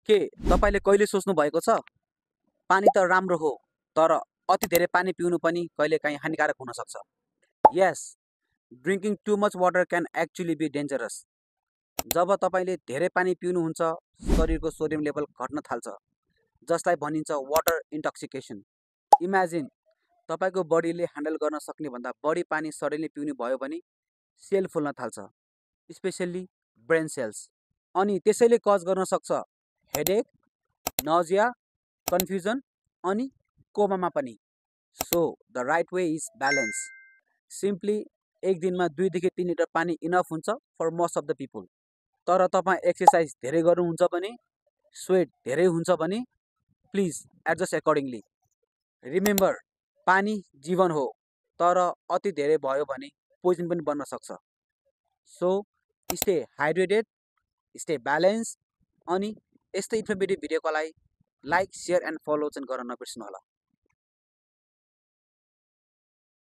के तपाईले कहिले सोच्नु भएको छ पानी त राम्रो हो तर अति धेरै पानी पिउनु पनि कहिलेकाहीँ हानिकारक हुन सक्छ। Yes, drinking too much water can actually be dangerous. जब तपाईले धेरै पानी पिउनुहुन्छ शरीरको सोडियम लेभल घट्न थाल्छ जसलाई भनिन्छ वाटर इन्टक्सिकेसन। इमेजिन तपाईको बडीले ह्यान्डल गर्न सक्ने भन्दा बढी पानी सडनली पिउनु भयो भने सेल फुल्न थाल्छ, स्पेसल्ली ब्रेन सेल्स। अनि त्यसैले कज गर्न सक्छ हेडेक, नजिया, कन्फ्युजन अनि कोमामा पनि। So the right way is balance. Simply एक दिनमा 2 देखि 3 लिटर पानी इनफ हुन्छ for most of the people. तर तपाईँ एक्सर्साइज धेरै गर्नुहुन्छ भने, स्वेट धेरै हुन्छ भने प्लिज एडजस्ट एकर्डिङली। रिमेम्बर, पानी जीवन हो तर अति धेरै भयो भने पोइजन पनि बन्न सक्छ। So stay hydrated, stay balance अनि यस्तै इन्फर्मेटिभ भिडियोको लागि लाइक, सेयर एन्ड फलो चाहिँ गर्न नबिर्सनु होला।